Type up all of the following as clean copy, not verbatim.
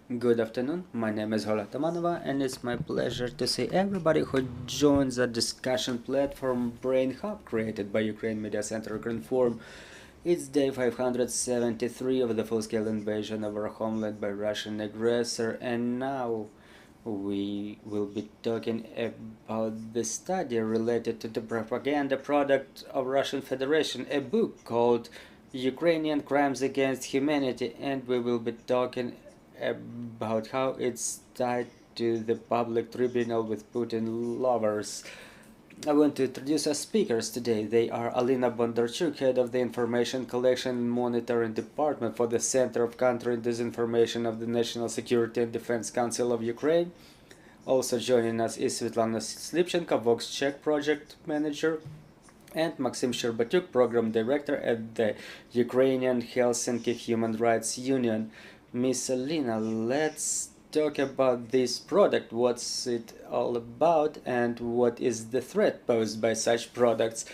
Good afternoon, my name is Hola Tamanova, and it's my pleasure to see everybody who joins the discussion platform Brain Hub created by Ukraine Media Center Ukraine Forum. It's day 573 of the full-scale invasion of our homeland by Russian aggressor, and now we will be talking about the study related to the propaganda product of Russian Federation, a book called Ukrainian Crimes Against Humanity, and we will be talking about how it's tied to the public tribunal with Putin lovers. I want to introduce our speakers today. They are Alina Bondarchuk, head of the Information Collection and Monitoring Department for the Center of Countering Disinformation of the National Security and Defense Council of Ukraine. Also joining us is Svetlana Slipchenko, Vox Check Project Manager, and Maxim Sherbatyuk, Program Director at the Ukrainian Helsinki Human Rights Union. Miss Alina, let's talk about this product. What's it all about and what is the threat posed by such products?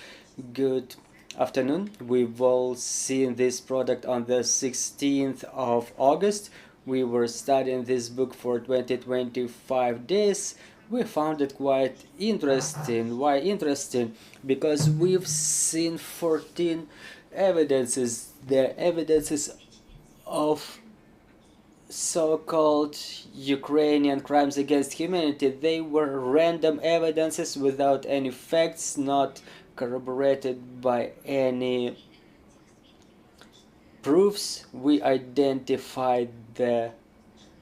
Good afternoon. We've all seen this product on the 16th of August. We were studying this book for 25 days. We found it quite interesting. Why interesting? Because we've seen 14 evidences. The evidences of so-called Ukrainian crimes against humanity. They were random evidences without any facts, not corroborated by any proofs. We identified the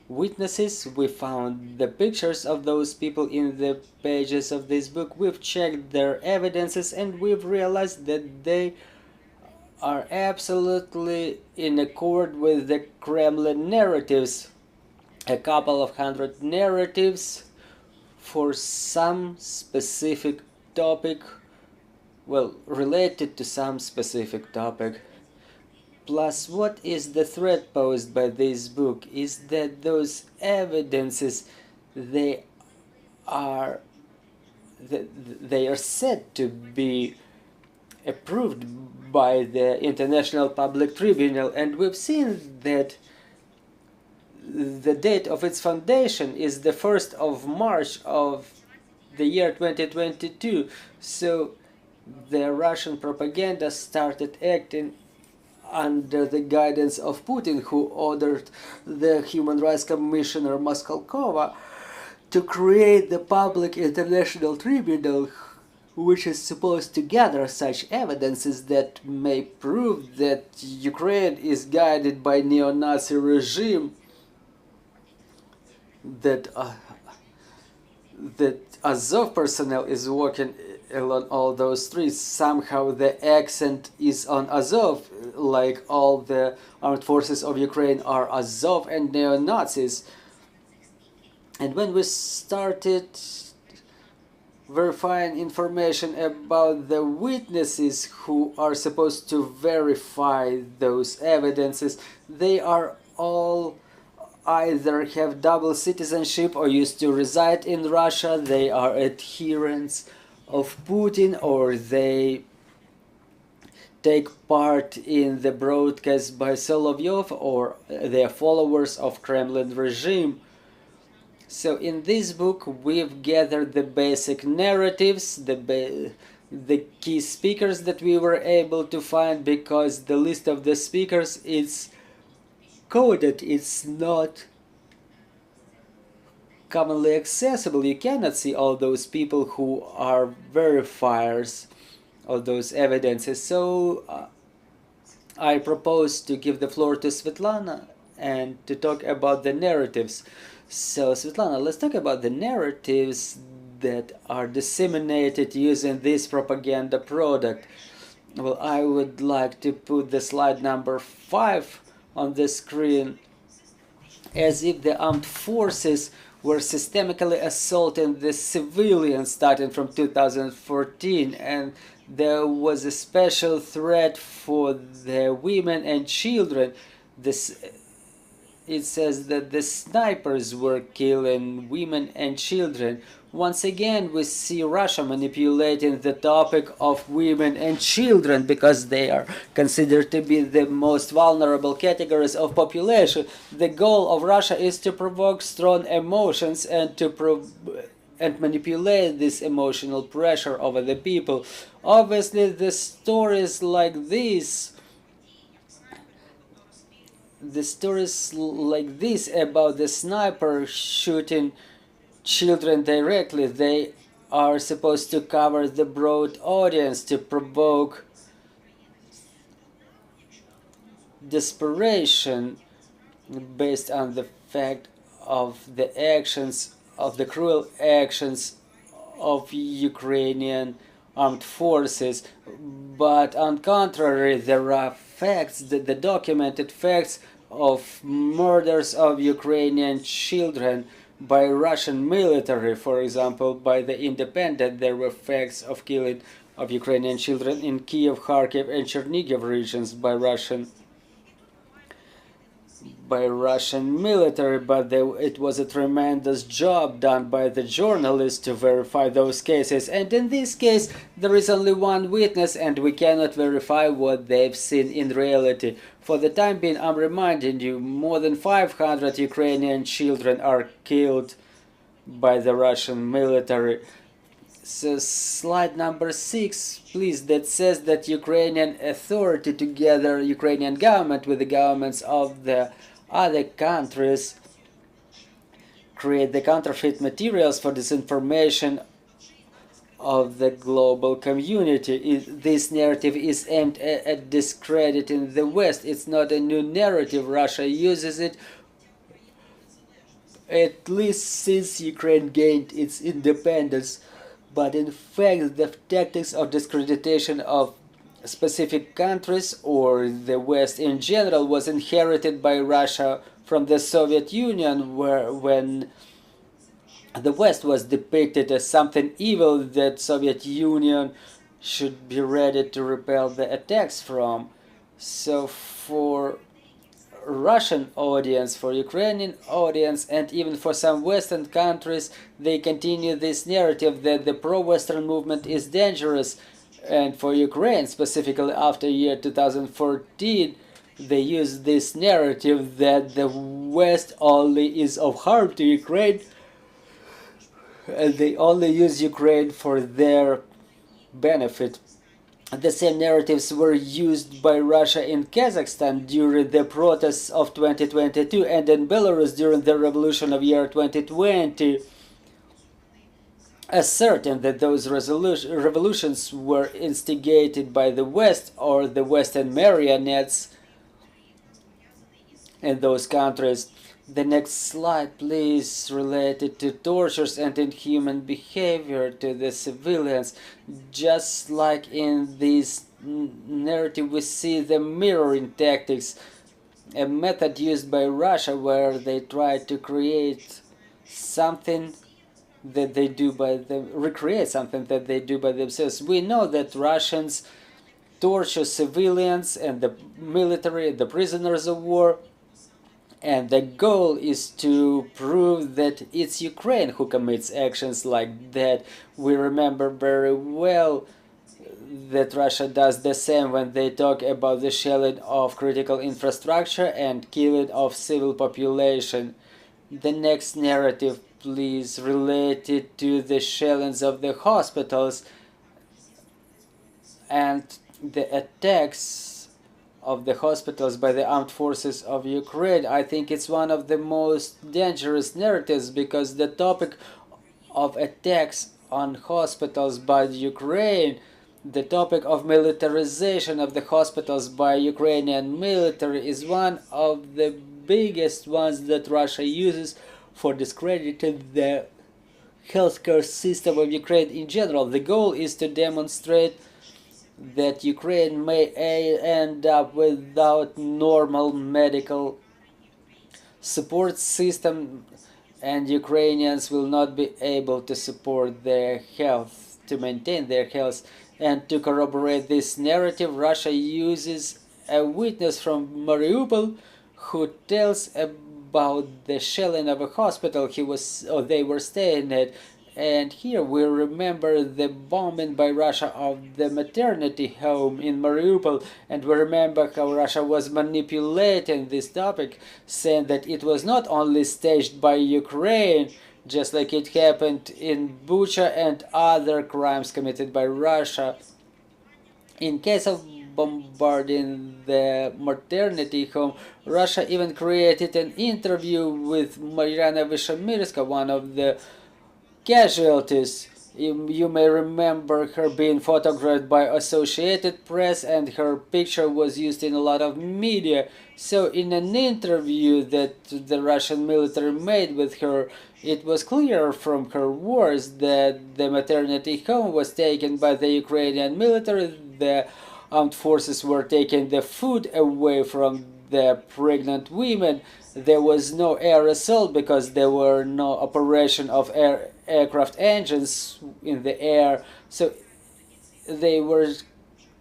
witnesses, we found the pictures of those people in the pages of this book, we've checked their evidences, and we've realized that they are absolutely in accord with the Kremlin narratives. A couple of hundred narratives for some specific topic, well, related to some specific topic. Plus, what is the threat posed by this book is that those evidences, they are said to be approved by the International Public Tribunal, and we've seen that the date of its foundation is the 1st of March of the year 2022. So the Russian propaganda started acting under the guidance of Putin, who ordered the Human Rights Commissioner Maskalkova to create the Public International Tribunal, which is supposed to gather such evidences that may prove that Ukraine is guided by neo-Nazi regime, that Azov personnel is working along all those streets. Somehow the accent is on Azov, like all the armed forces of Ukraine are Azov and neo-Nazis. And when we started verifying information about the witnesses who are supposed to verify those evidences, they are all either have double citizenship or used to reside in Russia, they are adherents of Putin, or they take part in the broadcast by Solovyov, or they are followers of Kremlin regime. So in this book we've gathered the basic narratives, the key speakers that we were able to find, because the list of the speakers is coded, it's not commonly accessible. You cannot see all those people who are verifiers of those evidences. So I propose to give the floor to Svetlana and to talk about the narratives. So Svetlana, let's talk about the narratives that are disseminated using this propaganda product. Well, I would like to put the slide number 5 on the screen. As if the armed forces were systemically assaulting the civilians starting from 2014, and there was a special threat for the women and children. It says that the snipers were killing women and children. Once again, we see Russia manipulating the topic of women and children because they are considered to be the most vulnerable categories of population. The goal of Russia is to provoke strong emotions and to manipulate this emotional pressure over the people. Obviously, the stories like this about the sniper shooting children directly, they are supposed to cover the broad audience to provoke desperation based on the fact of the cruel actions of Ukrainian armed forces. But on contrary, there are facts, the documented facts of murders of Ukrainian children by Russian military. For example, by the Independent, there were facts of killing of Ukrainian children in Kiev, Kharkiv, and Chernigiv regions by Russian military, but it was a tremendous job done by the journalists to verify those cases. And in this case, there is only one witness, and we cannot verify what they've seen in reality. For the time being, I'm reminding you, more than 500 Ukrainian children are killed by the Russian military. So slide number 6, please, that says that Ukrainian authority, together Ukrainian government with the governments of the other countries, create the counterfeit materials for disinformation of the global community. This narrative is aimed at discrediting the West. It's not a new narrative. Russia uses it at least since Ukraine gained its independence. But in fact, the tactics of discreditation of specific countries or the West in general was inherited by Russia from the Soviet Union, when the West was depicted as something evil that Soviet Union should be ready to repel the attacks from. So for Russian audience, for Ukrainian audience, and even for some Western countries, they continue this narrative that the pro-Western movement is dangerous. And for Ukraine, specifically after year 2014, they use this narrative that the West only is of harm to Ukraine, and they only use Ukraine for their benefit. The same narratives were used by Russia in Kazakhstan during the protests of 2022 and in Belarus during the revolution of year 2020, asserting that those revolutions were instigated by the West or the Western marionettes in those countries. The next slide, please, related to tortures and inhuman behavior to the civilians. Just like in this narrative, we see the mirroring tactics, a method used by Russia where they try to create something that they do recreate something that they do by themselves. We know that Russians torture civilians and the military, the prisoners of war, and the goal is to prove that it's Ukraine who commits actions like that. We remember very well that Russia does the same when they talk about the shelling of critical infrastructure and killing of civil population. The next narrative, please, related to the shellings of the hospitals and the attacks of the hospitals by the armed forces of Ukraine. I think it's one of the most dangerous narratives because the topic of attacks on hospitals by Ukraine, the topic of militarization of the hospitals by Ukrainian military, is one of the biggest ones that Russia uses for discrediting the healthcare system of Ukraine in general. The goal is to demonstrate that Ukraine may end up without normal medical support system, and Ukrainians will not be able to support their health, to maintain their health. And to corroborate this narrative, Russia uses a witness from Mariupol who tells about the shelling of a hospital they were staying at, And here we remember the bombing by Russia of the maternity home in Mariupol, and we remember how Russia was manipulating this topic, saying that it was not only staged by Ukraine, just like it happened in Bucha and other crimes committed by Russia. In case of bombarding the maternity home, Russia even created an interview with Mariana Vishamirska, one of the casualties. You may remember her being photographed by Associated Press, and her picture was used in a lot of media. So in an interview that the Russian military made with her, it was clear from her words that the maternity home was taken by the Ukrainian military. The armed forces were taking the food away from the pregnant women. There was no air assault because there were no operation of aircraft engines in the air. So they were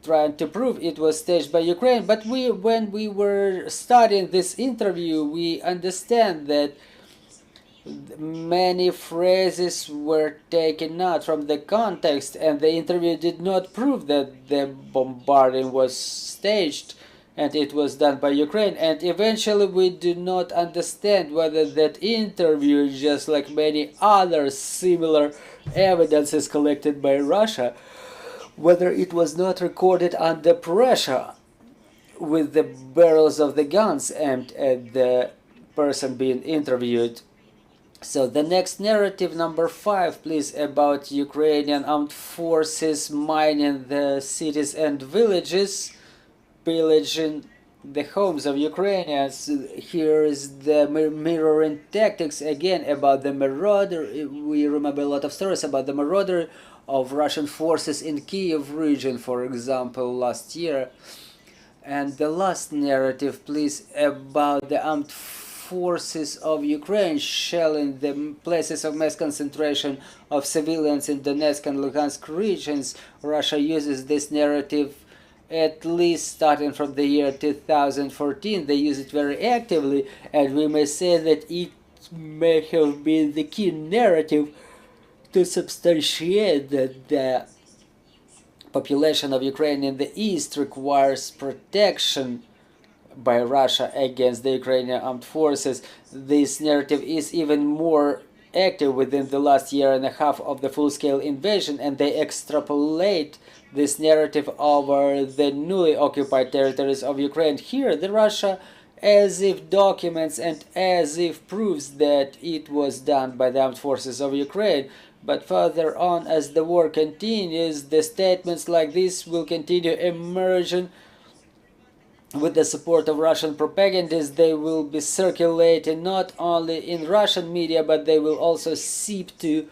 trying to prove it was staged by Ukraine. But when we were studying this interview, we understand that many phrases were taken out from the context, and the interview did not prove that the bombarding was staged and it was done by Ukraine. And eventually we do not understand whether that interview, just like many other similar evidences collected by Russia, whether it was not recorded under pressure with the barrels of the guns aimed at the person being interviewed. So the next narrative, number 5, please, about Ukrainian armed forces mining the cities and villages, pillaging the homes of Ukrainians. Here is the mirroring tactics again about the marauder. We remember a lot of stories about the marauder of Russian forces in Kiev region, for example, last year. And the last narrative, please, about the armed forces of Ukraine shelling the places of mass concentration of civilians in Donetsk and Luhansk regions. Russia uses this narrative at least starting from the year 2014. They use it very actively, and we may say that it may have been the key narrative to substantiate that the population of Ukraine in the east requires protection by Russia against the Ukrainian armed forces. This narrative is even more active within the last year and a half of the full-scale invasion, and they extrapolate this narrative over the newly occupied territories of Ukraine. Here, the Russia as if documents and as if proves that it was done by the armed forces of Ukraine. But further on, as the war continues, the statements like this will continue emerging. With the support of Russian propagandists, they will be circulating not only in Russian media, but they will also seep to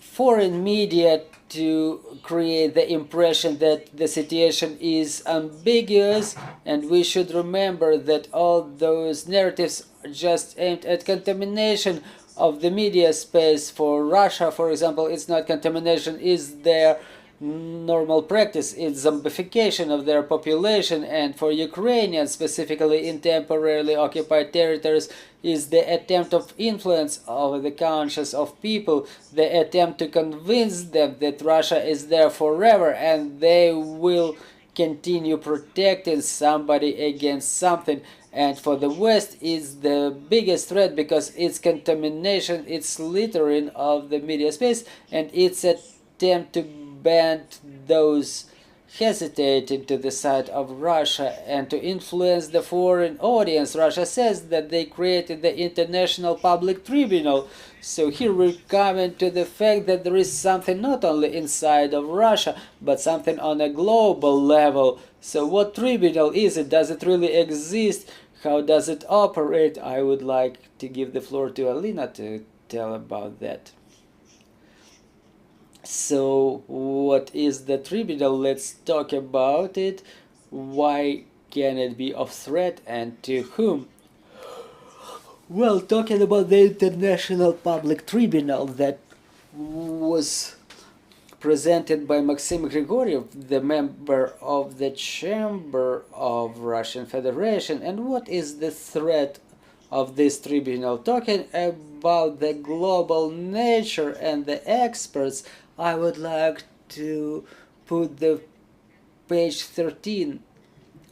foreign media to create the impression that the situation is ambiguous. And we should remember that all those narratives are just aimed at contamination of the media space. For Russia, for example, it's not contamination, is their normal practice, it's zombification of their population. And for Ukrainians, specifically in temporarily occupied territories, is the attempt of influence over the conscience of people, the attempt to convince them that Russia is there forever and they will continue protecting somebody against something. And for the West, it's the biggest threat because it's contamination, it's littering of the media space, and it's attempt to ban those hesitating to the side of Russia and to influence the foreign audience. Russia says that they created the International Public Tribunal. So here we're coming to the fact that there is something not only inside of Russia, but something on a global level. So what tribunal is it? Does it really exist? How does it operate? I would like to give the floor to Alina to tell about that. So what is the tribunal? Let's talk about it. Why can it be of threat and to whom? Well, talking about the International Public Tribunal that was presented by Maxim Grigoriev, the member of the Chamber of Russian Federation. And what is the threat of this tribunal. Talking about the global nature and the experts, I would like to put the page 13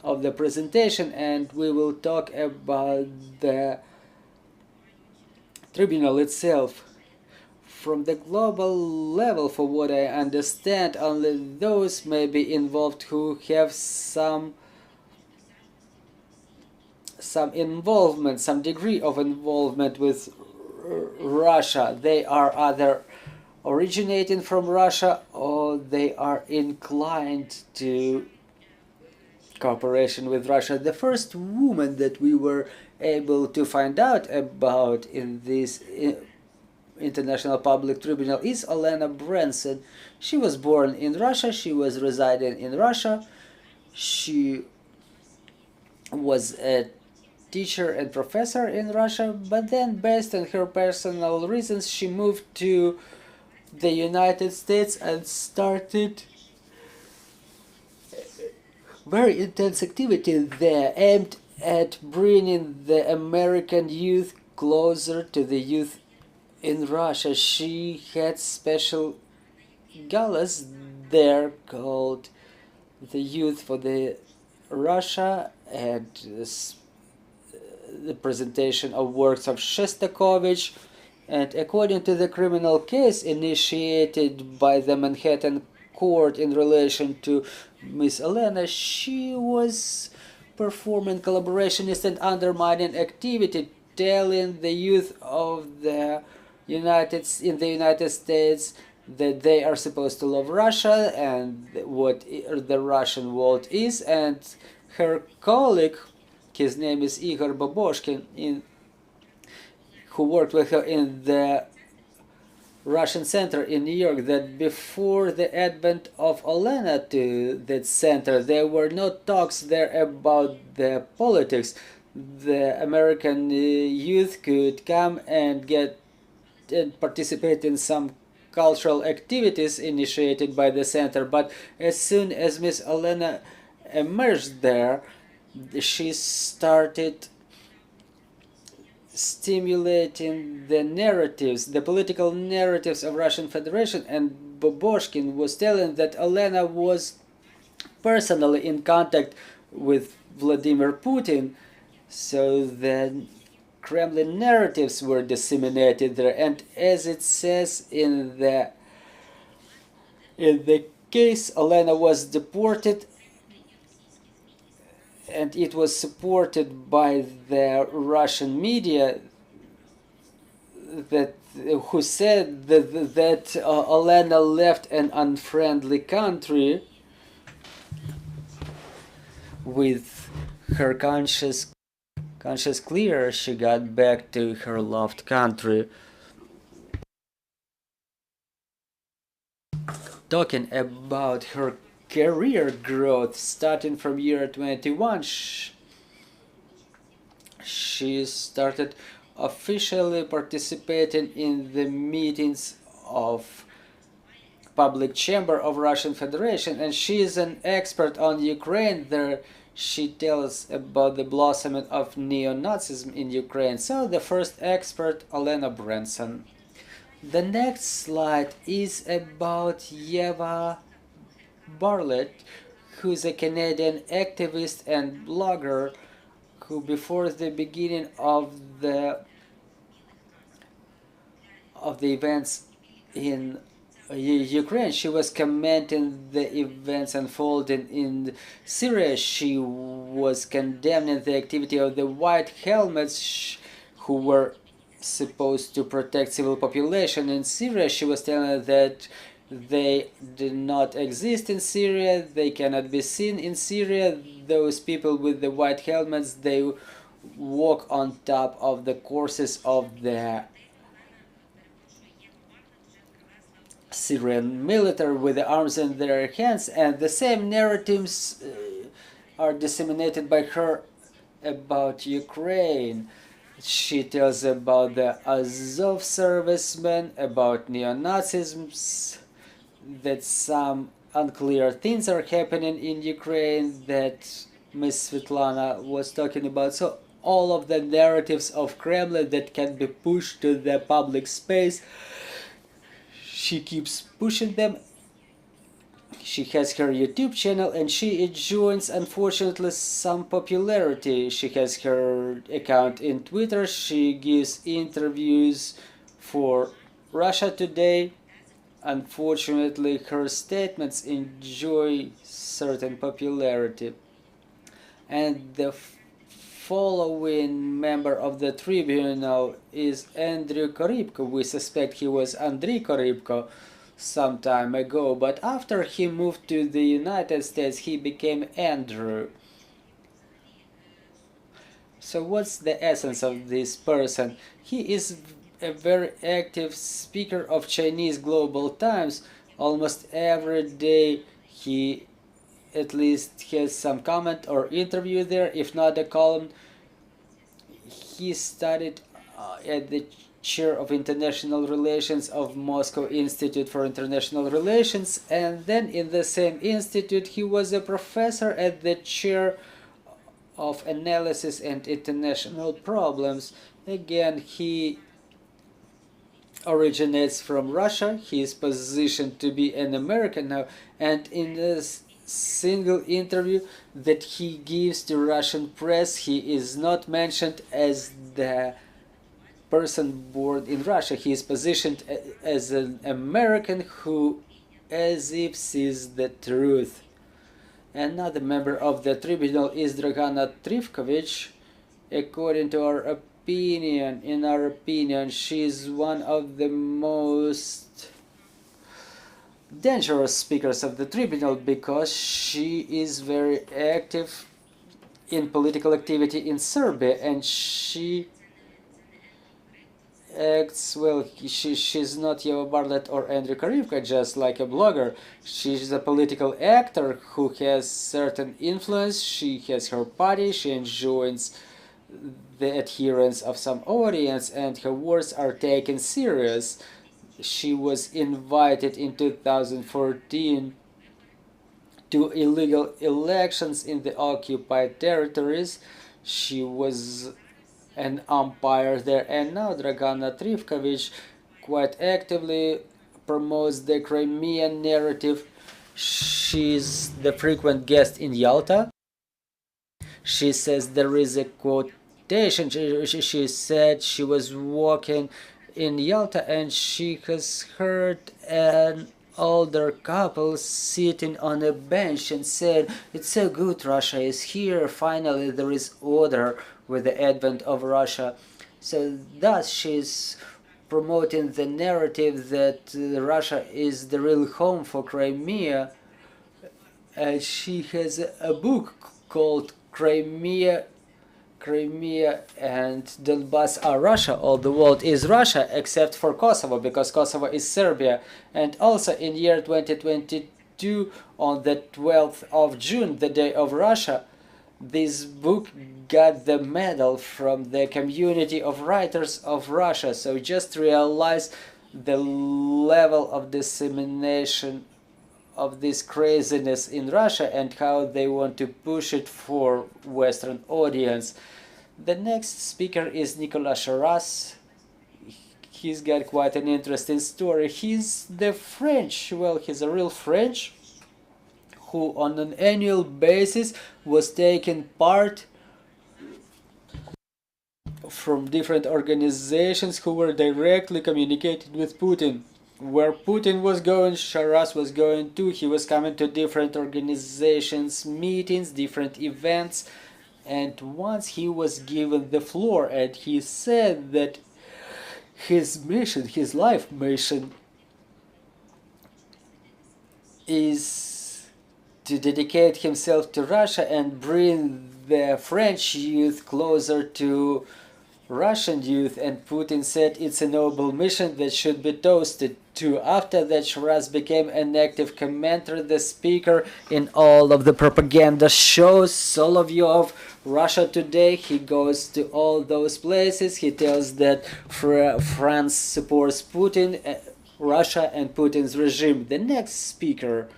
of the presentation, and we will talk about the tribunal itself. From the global level, for what I understand, only those may be involved who have some involvement, some degree of involvement with Russia. They are either originating from Russia or they are inclined to cooperation with Russia. The first woman that we were able to find out about in this International Public Tribunal is Alina Branson. She was born in Russia, she was residing in Russia, she was a teacher and professor in Russia, but then based on her personal reasons she moved to the United States and started very intense activity there aimed at bringing the American youth closer to the youth in Russia. She had special galas there called the Youth for the Russia, and the presentation of works of Shostakovich, and according to the criminal case initiated by the Manhattan court in relation to Miss Alina, she was performing collaborationist and undermining activity, telling the youth of the United States that they are supposed to love Russia and what the Russian world is. And her colleague, his name is Igor Baboshkin, who worked with her in the Russian Center in New York, that before the advent of Alina to that center, there were no talks there about the politics. The American youth could come and get and participate in some cultural activities initiated by the center, but as soon as Miss Alina emerged there, she started stimulating the narratives, the political narratives of Russian Federation, and Baboshkin was telling that Alina was personally in contact with Vladimir Putin, so the Kremlin narratives were disseminated there. And as it says in the case, Alina was deported, and it was supported by the Russian media that who said that Alina left an unfriendly country with her conscience clear. She got back to her loved country. Talking about her career growth, starting from year 21, she started officially participating in the meetings of Public Chamber of Russian Federation, and she is an expert on Ukraine. There she tells about the blossoming of neo-Nazism in Ukraine. So the first expert, Alina Branson. The next slide is about Yeva Bartlett, who is a Canadian activist and blogger who before the beginning of the events in Ukraine, she was commenting the events unfolding in Syria. She was condemning the activity of the white helmets who were supposed to protect civil population in Syria. She was telling that they do not exist in Syria, they cannot be seen in Syria. Those people with the white helmets, they walk on top of the courses of the Syrian military with the arms in their hands, and the same narratives are disseminated by her about Ukraine. She tells about the Azov servicemen, about neo-Nazism, that some unclear things are happening in Ukraine that Ms. Svetlana was talking about. So all of the narratives of Kremlin that can be pushed to the public space. She keeps pushing them. She has her YouTube channel and she enjoys, unfortunately, some popularity. She has her account in Twitter. She gives interviews for Russia Today. Unfortunately, her statements enjoy certain popularity. And the following member of the tribunal is Andrew Korybko. We suspect he was Andriy Korybko some time ago, but after he moved to the United States, he became Andrew. So what's the essence of this person? He is a very active speaker of Chinese Global Times. Almost every day he at least has some comment or interview there, if not a column. He studied at the chair of international relations of Moscow Institute for International Relations, and then in the same institute he was a professor at the chair of analysis and international problems. Again, he originates from Russia. He is positioned to be an American now, and in this single interview that he gives to Russian press, he is not mentioned as the person born in Russia. He is positioned as an American who as if sees the truth. Another member of the tribunal is Dragana Trifkovich. According to our opinion, in our opinion, she is one of the most dangerous speakers of the tribunal because she is very active in political activity in Serbia, and she acts, well, she's not Yeva Bartlett or Andrew Korybko, just like a blogger. She's a political actor who has certain influence. She has her party, she enjoys the adherence of some audience, and her words are taken serious. She was invited in 2014 to illegal elections in the occupied territories. She was an umpire there, and now Dragana Trifkovich quite actively promotes the Crimean narrative. She's the frequent guest in Yalta. She says there is a quotation. She said she was walking in Yalta and she has heard an older couple sitting on a bench and said, "It's so good Russia is here, finally there is order with the advent of Russia." So thus she's promoting the narrative that Russia is the real home for Crimea. And she has a book called Crimea and Donbass are Russia. All the world is Russia except for Kosovo, because Kosovo is Serbia. And also in year 2022, on the 12th of June, the day of Russia, this book got the medal from the community of writers of Russia. So just realize the level of dissemination of this craziness in Russia and how they want to push it for Western audience. The next speaker is Nicolas Charras. He's got quite an interesting story. He's the French, well, he's a real French who on an annual basis was taking part from different organizations who were directly communicating with Putin. Where Putin was going, Charras was going too. He was coming to different organizations, meetings, different events, and once he was given the floor and he said that his mission, his life mission, is to dedicate himself to Russia and bring the French youth closer to Russian youth, and Putin said it's a noble mission that should be toasted too. After that, Charras became an active commentator, the speaker in all of the propaganda shows, Solovyev, Russia Today. He goes to all those places. He tells that France supports Putin, Russia and Putin's regime. The next speaker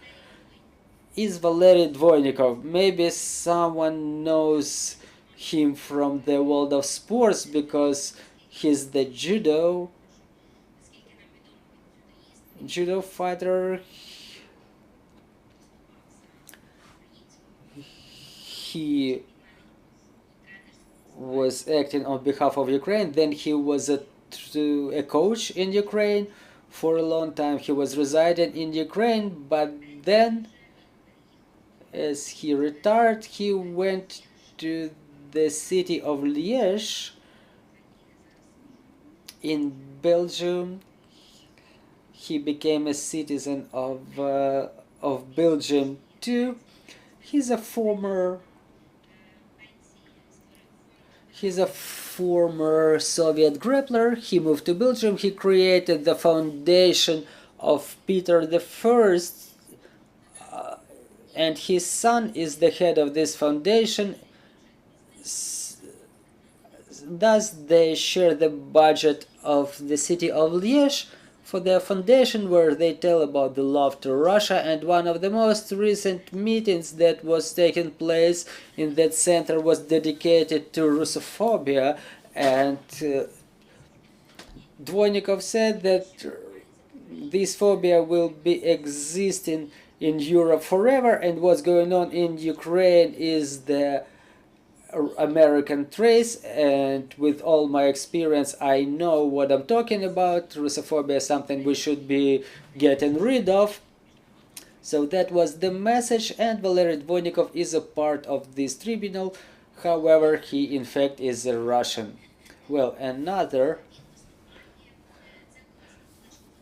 is Valery Dvoynikov. Maybe someone knows him from the world of sports because he's the judo fighter. He was acting on behalf of Ukraine. Then he was a coach in Ukraine for a long time. He was residing in Ukraine, but then as he retired, he went to the city of Liège in Belgium. He became a citizen of Belgium too. He's a former Soviet grappler. He moved to Belgium. He created the foundation of Peter I, and his son is the head of this foundation. Thus, they share the budget of the city of Liège for their foundation, where they tell about the love to Russia. And one of the most recent meetings that was taking place in that center was dedicated to Russophobia, and Dvoynikov said that this phobia will be existing in Europe forever, and what's going on in Ukraine is the American trace, and with all my experience I know what I'm talking about. Russophobia is something we should be getting rid of. So that was the message, and Valery Dvoynikov is a part of this tribunal. However, he in fact is a Russian. Well, another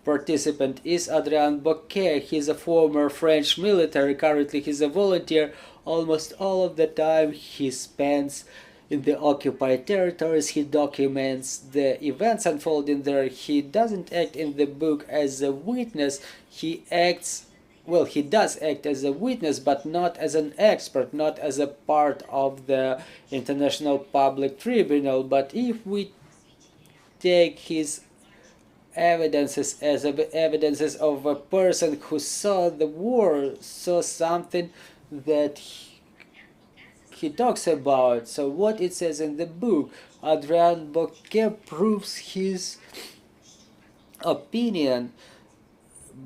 participant is Adrien Bocquet. He's a former French military. Currently he's a volunteer. Almost all of the time he spends in the occupied territories. He documents the events unfolding there. He doesn't act in the book as a witness. He acts, well, he does act as a witness, but not as an expert, not as a part of the International Public Tribunal. But if we take his evidences as evidences of a person who saw the war, saw something that he talks about. So what it says in the book, Adrien Bocquet proves his opinion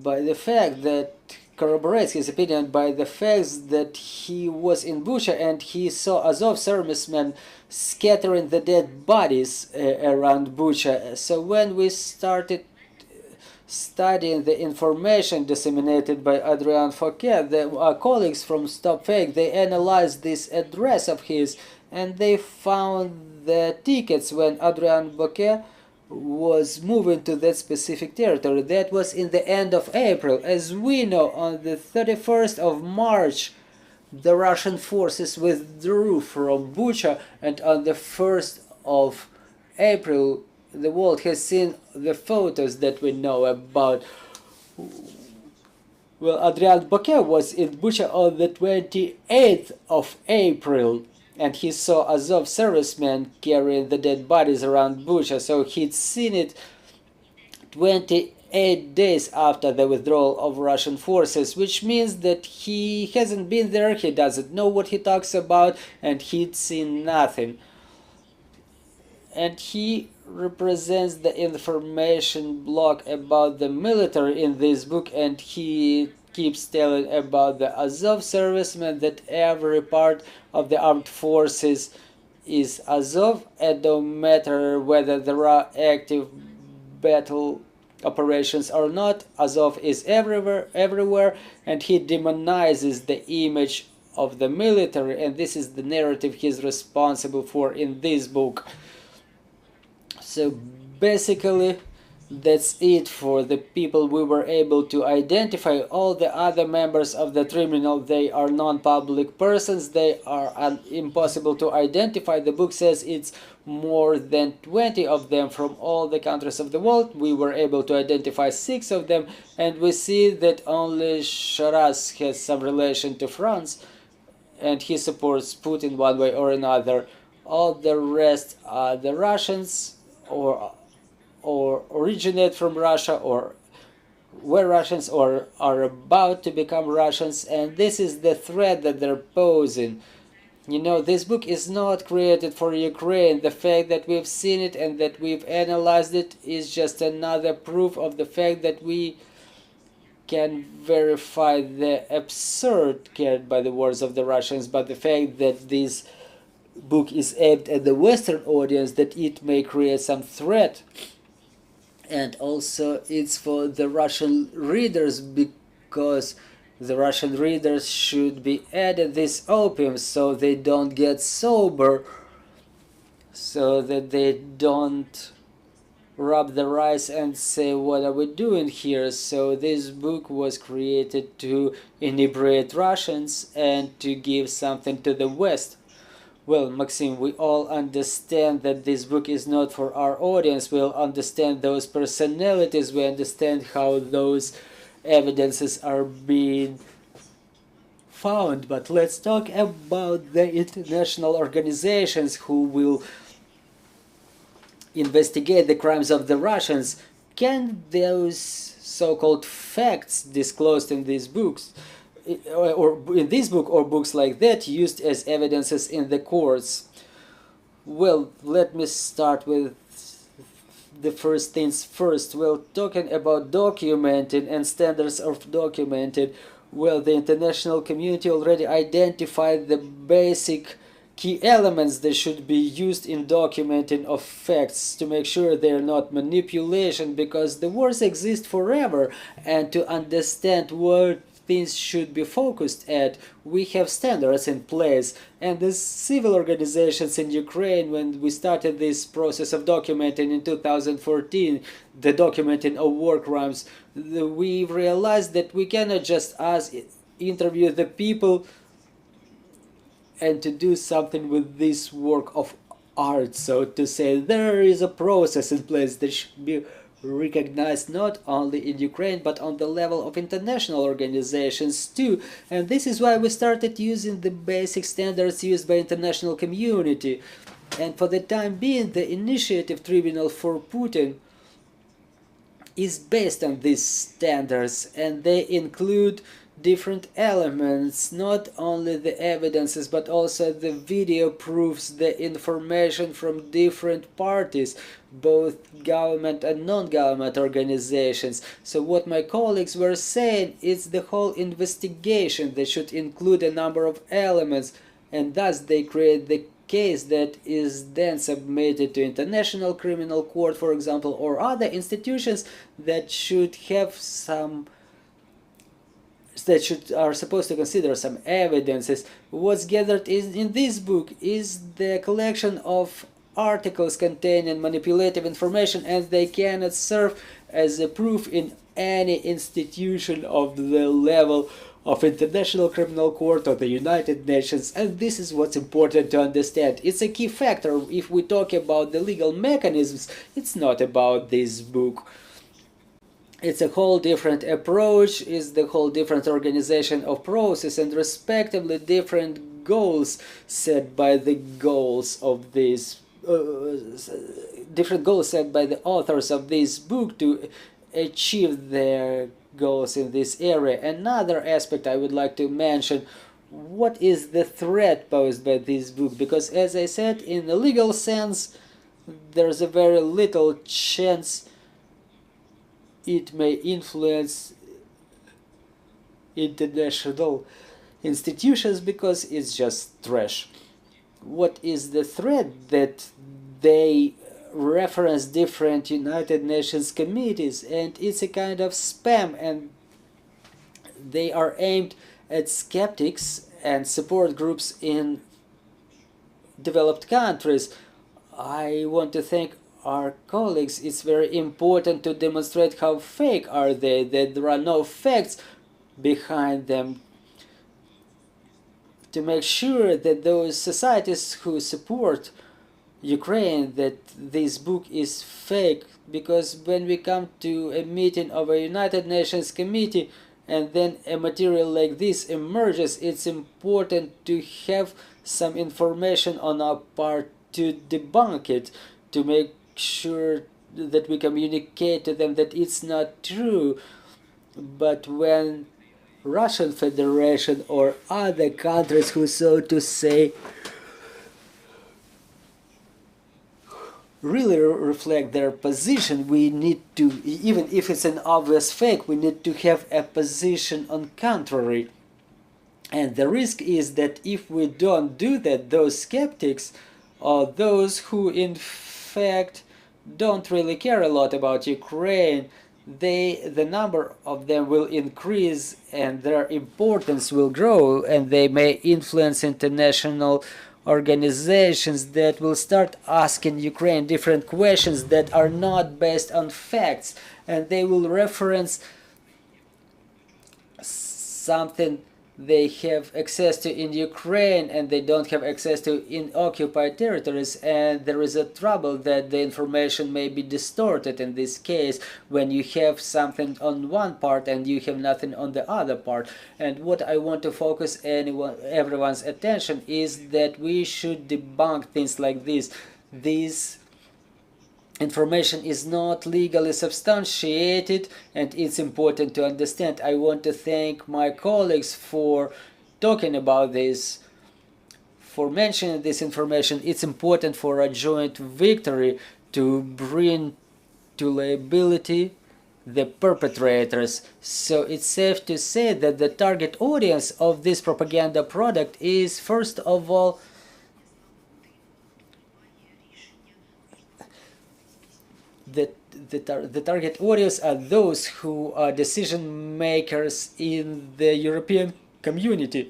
by the fact that corroborates his opinion by the fact that he was in Bucha and he saw Azov servicemen scattering the dead bodies around Bucha. So when we started studying the information disseminated by Adrien Bocquet, our colleagues from Stop Fake, they analyzed this address of his, and they found the tickets when Adrien Bocquet was moving to that specific territory. That was in the end of April. As we know, on the 31st of March, the Russian forces withdrew from Bucha, and on the 1st of April, the world has seen the photos that we know about. Well, Adrien Bocquet was in Bucha on the 28th of April, and he saw Azov servicemen carrying the dead bodies around Bucha, so he'd seen it 28 days after the withdrawal of Russian forces, which means that he hasn't been there, he doesn't know what he talks about, and he'd seen nothing. And he represents the information block about the military in this book, and he keeps telling about the Azov servicemen, that every part of the armed forces is Azov, and no matter whether there are active battle operations or not, Azov is everywhere, and he demonizes the image of the military, and this is the narrative he's responsible for in this book. So basically, that's it for the people we were able to identify. All the other members of the tribunal, they are non-public persons, they are impossible to identify. The book says it's more than 20 of them from all the countries of the world. We were able to identify 6 of them, and we see that only Sharas has some relation to France, and he supports Putin one way or another. All the rest are the Russians, or originate from Russia, or were Russians, or are about to become Russians, and this is the threat that they're posing. You know, this book is not created for Ukraine. The fact that we've seen it and that we've analyzed it is just another proof of the fact that we can verify the absurd carried by the words of the Russians, but the fact that this book is aimed at the Western audience, that it may create some threat. And also it's for the Russian readers, because the Russian readers should be added this opium so they don't get sober, so that they don't rub their eyes and say, what are we doing here? So this book was created to inebriate Russians and to give something to the West. Well, Maxim, we all understand that this book is not for our audience. We'll understand those personalities. We understand how those evidences are being found. But let's talk about the international organizations who will investigate the crimes of the Russians. Can those so-called facts disclosed in these books, or in this book or books like that, used as evidences in the courts? Well, let me start with the first things first. Well, talking about documenting and standards of documenting, well, the international community already identified the basic key elements that should be used in documenting of facts to make sure they're not manipulation, because the wars exist forever, and to understand what things should be focused at, we have standards in place. And the civil organizations in Ukraine, when we started this process of documenting in 2014, the documenting of war crimes, we realized that we cannot just interview the people and to do something with this work of art, so to say. There is a process in place that should be recognized not only in Ukraine but on the level of international organizations too. And this is why we started using the basic standards used by international community. And for the time being, the initiative tribunal for Putin is based on these standards, and they include different elements, not only the evidences but also the video proofs, the information from different parties, both government and non-government organizations. So what my colleagues were saying is the whole investigation that should include a number of elements, and thus they create the case that is then submitted to International Criminal Court, for example, or other institutions that should have some, that are supposed to consider some evidences. What's gathered in this book is the collection of articles containing manipulative information, and they cannot serve as a proof in any institution of the level of International Criminal Court or the United Nations. And this is what's important to understand. It's a key factor. If we talk about the legal mechanisms, it's not about this book. It's a whole different approach, is the whole different organization of process, and respectively different goals set by the goals of this different goals set by the authors of this book to achieve their goals in this area. Another aspect I would like to mention: what is the threat posed by this book? Because as I said, in the legal sense, there's a very little chance it may influence international institutions, because it's just trash. What is the threat? That they reference different United Nations committees, and it's a kind of spam, and they are aimed at skeptics and support groups in developed countries. I want to thank our colleagues. It's very important to demonstrate how fake are they, that there are no facts behind them, to make sure that those societies who support Ukraine, that this book is fake. Because when we come to a meeting of a United Nations committee and then a material like this emerges, it's important to have some information on our part to debunk it, to make sure that we communicate to them that it's not true. But when Russian Federation or other countries who, so to say, really reflect their position, we need to, even if it's an obvious fake, we need to have a position on contrary. And the risk is that if we don't do that, those skeptics, or those who in fact don't really care a lot about Ukraine, the number of them will increase and their importance will grow, and they may influence international organizations that will start asking Ukraine different questions that are not based on facts, and they will reference something they have access to in Ukraine and they don't have access to in occupied territories, and there is a trouble that the information may be distorted in this case when you have something on one part and you have nothing on the other part. And what I want to focus everyone's attention is that we should debunk things like this. This information is not legally substantiated, and it's important to understand. I want to thank my colleagues for talking about this, for mentioning this information. It's important for a joint victory to bring to liability the perpetrators. So it's safe to say that the target audience of this propaganda product is, first of all, the target audience are those who are decision makers in the European community.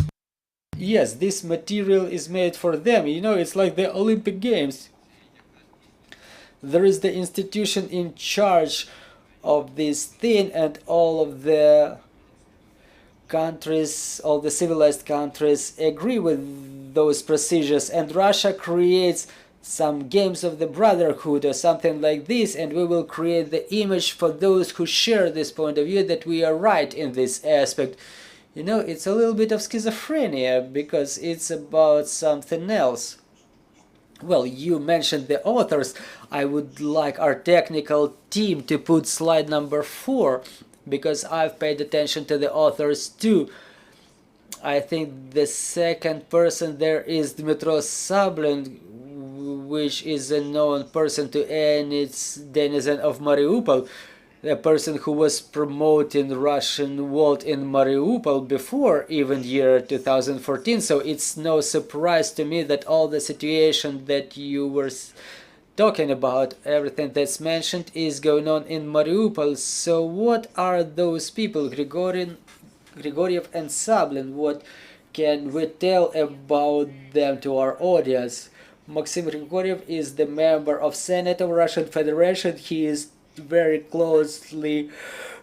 Yes, this material is made for them. You know, it's like the Olympic Games. There is the institution in charge of this thing, and all of the countries, all the civilized countries agree with those procedures, and Russia creates some games of the brotherhood or something like this, and we will create the image for those who share this point of view that we are right in this aspect. You know, it's a little bit of schizophrenia because it's about something else. Well, you mentioned the authors. I would like our technical team to put slide number 4 because I've paid attention to the authors too. I think the second person there is Dmitro Sablin, which is a known person to any denizen of Mariupol, a person who was promoting Russian world in Mariupol before even year 2014. So it's no surprise to me that all the situation that you were talking about, everything that's mentioned, is going on in Mariupol. So what are those people, Grigoriev and Sablin? What can we tell about them to our audience? Maxim Grigoriev is the member of Senate of Russian Federation. He is very closely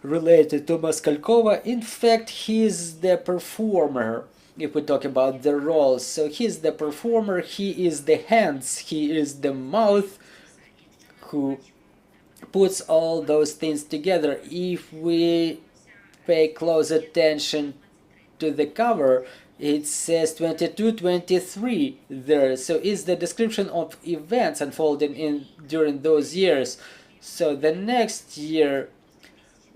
related to Moskalkova. In fact, he is the performer, if we talk about the roles. So he's the performer, he is the hands, he is the mouth who puts all those things together. If we pay close attention to the cover, it says 22-23 there, so it's the description of events unfolding during those years. So the next year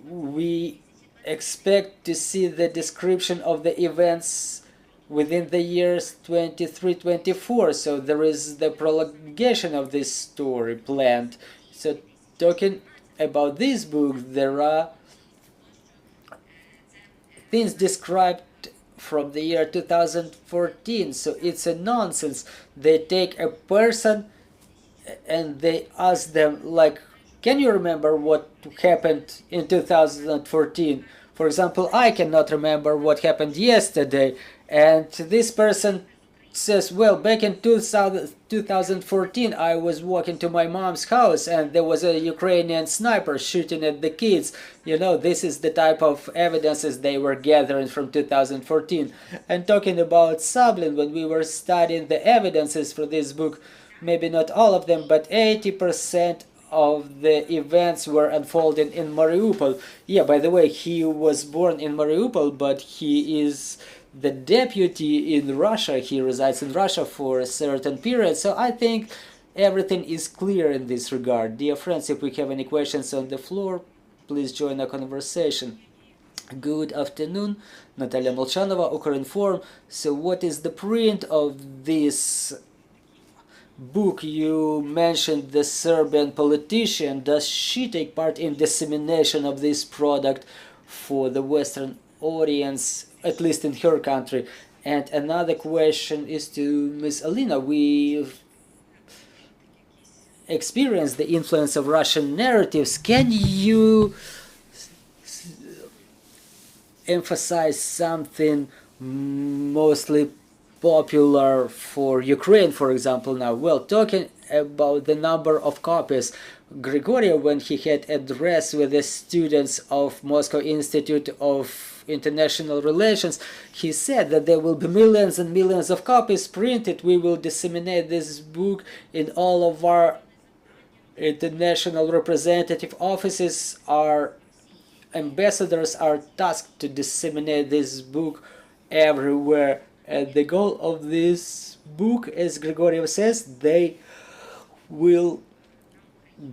we expect to see the description of the events within the years 23-24. So there is the prolongation of this story planned. So talking about this book, there are things described from the year 2014. So it's a nonsense. They take a person and they ask them, like, can you remember what happened in 2014? For example, I cannot remember what happened yesterday, and this person says, well, back in 2014 I was walking to my mom's house and there was a Ukrainian sniper shooting at the kids. You know, this is the type of evidences they were gathering from 2014. And talking about Sablin, when we were studying the evidences for this book, maybe not all of them, but 80% of the events were unfolding in Mariupol. Yeah, by the way, he was born in Mariupol, but he is the deputy in Russia. He resides in Russia for a certain period. So I think everything is clear in this regard. Dear friends, if we have any questions on the floor, please join our conversation. Good afternoon, Natalia Molchanova, Ukrinform. So what is the print of this book? You mentioned the Serbian politician. Does she take part in dissemination of this product for the Western audience, at least in her country? And another question is to Ms. Alina. We've experienced the influence of Russian narratives. Can you emphasize something mostly popular for Ukraine, for example, now? Well, talking about the number of copies, Grigory, when he had address with the students of Moscow Institute of International Relations, he said that there will be millions and millions of copies printed. We will disseminate this book in all of our international representative offices. Our ambassadors are tasked to disseminate this book everywhere. And the goal of this book, as Grigoriev says, they will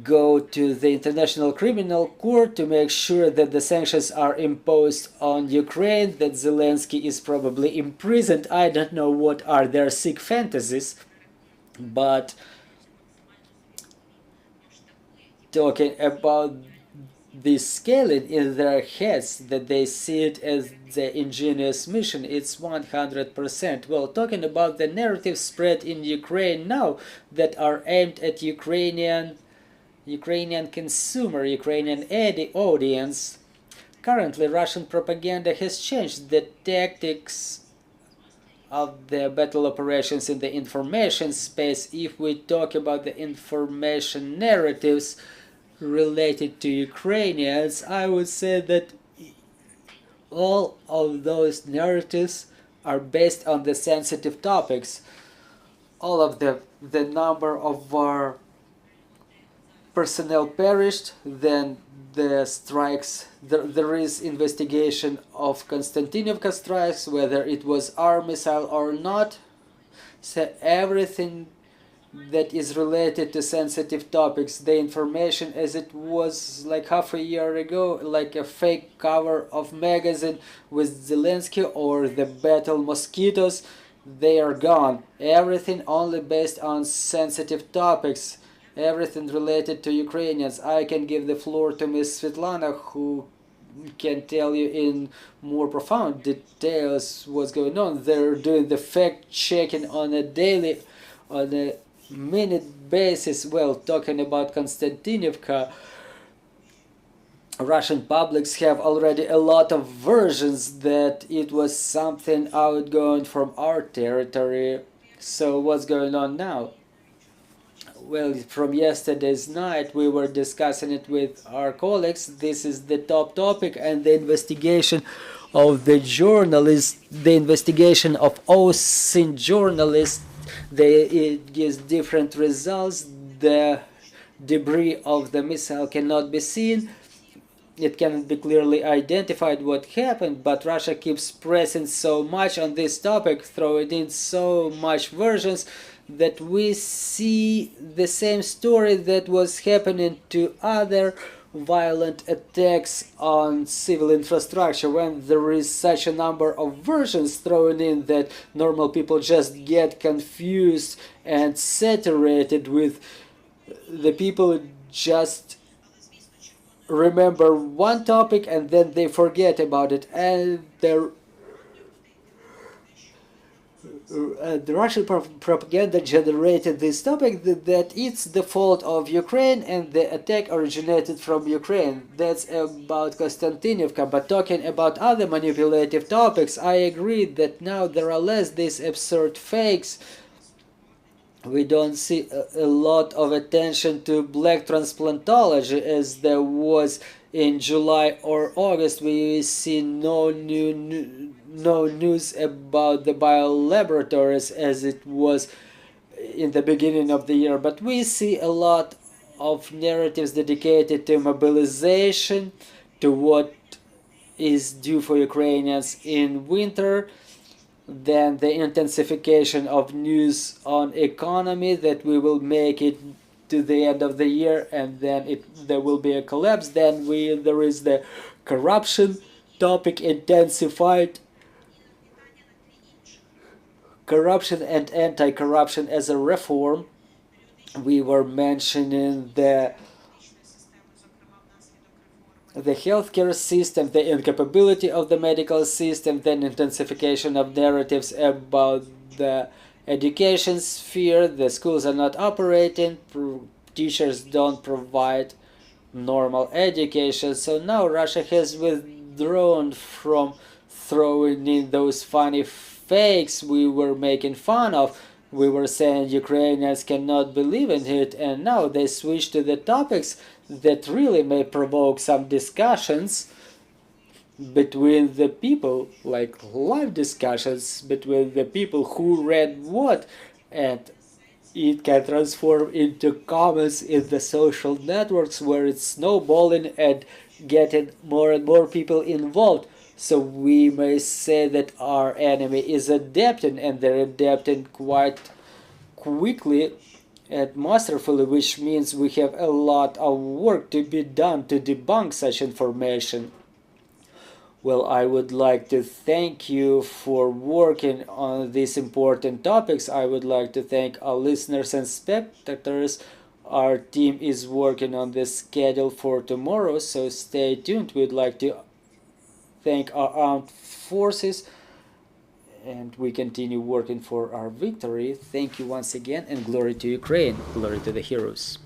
go to the International Criminal Court to make sure that the sanctions are imposed on Ukraine, that Zelensky is probably imprisoned. I don't know what are their sick fantasies, but talking about this scaling in their heads, that they see it as the ingenious mission, it's 100%. Well, talking about the narrative spread in Ukraine now that are aimed at Ukrainian consumer, Ukrainian audience, currently Russian propaganda has changed the tactics of the battle operations in the information space. If we talk about the information narratives related to Ukrainians, I would say that all of those narratives are based on the sensitive topics. All of the number of our personnel perished, then the strikes, there is investigation of Konstantinovka strikes, whether it was our missile or not. So everything that is related to sensitive topics, the information as it was like half a year ago, like a fake cover of magazine with Zelensky or the battle mosquitoes, they are gone. Everything only based on sensitive topics, everything related to Ukrainians. I can give the floor to Ms. Svetlana, who can tell you in more profound details what's going on. They're doing the fact checking on a daily, on a minute basis. Well, talking about Konstantinovka, Russian publics have already a lot of versions that it was something outgoing from our territory. So what's going on now? Well, from yesterday's night we were discussing it with our colleagues. This is the top topic, and the investigation of the journalists, the investigation of OSINT journalists, it gives different results. The debris of the missile cannot be seen. It cannot be clearly identified what happened, but Russia keeps pressing so much on this topic, throwing in so much versions, that we see the same story that was happening to other violent attacks on civil infrastructure. When there is such a number of versions thrown in, that normal people just get confused and saturated with, the people just remember one topic and then they forget about it, and the Russian propaganda generated this topic that it's the fault of Ukraine and the attack originated from Ukraine. That's about Konstantinovka. But talking about other manipulative topics, I agree that now there are less these absurd fakes. We don't see a lot of attention to black transplantology as there was in July or August. We see no news about the biolaboratories as it was in the beginning of the year. But we see a lot of narratives dedicated to mobilization, to what is due for Ukrainians in winter. Then the intensification of news on economy, that we will make it to the end of the year and then there will be a collapse. Then there is the corruption topic intensified corruption and anti-corruption as a reform. We were mentioning the healthcare system, the incapability of the medical system, then intensification of narratives about the education sphere. The schools are not operating, teachers don't provide normal education. So now Russia has withdrawn from throwing in those funny fakes we were making fun of. We were saying Ukrainians cannot believe in it, and now they switch to the topics that really may provoke some discussions between the people, like live discussions between the people who read what, and it can transform into comments in the social networks where it's snowballing and getting more and more people involved. So we may say that our enemy is adapting, and they're adapting quite quickly and masterfully, which means we have a lot of work to be done to debunk such information. Well, I would like to thank you for working on these important topics. I would like to thank our listeners and spectators. Our team is working on the schedule for tomorrow, so stay tuned. We'd like to thank our armed forces, and we continue working for our victory. Thank you once again, and glory to Ukraine, glory to the heroes.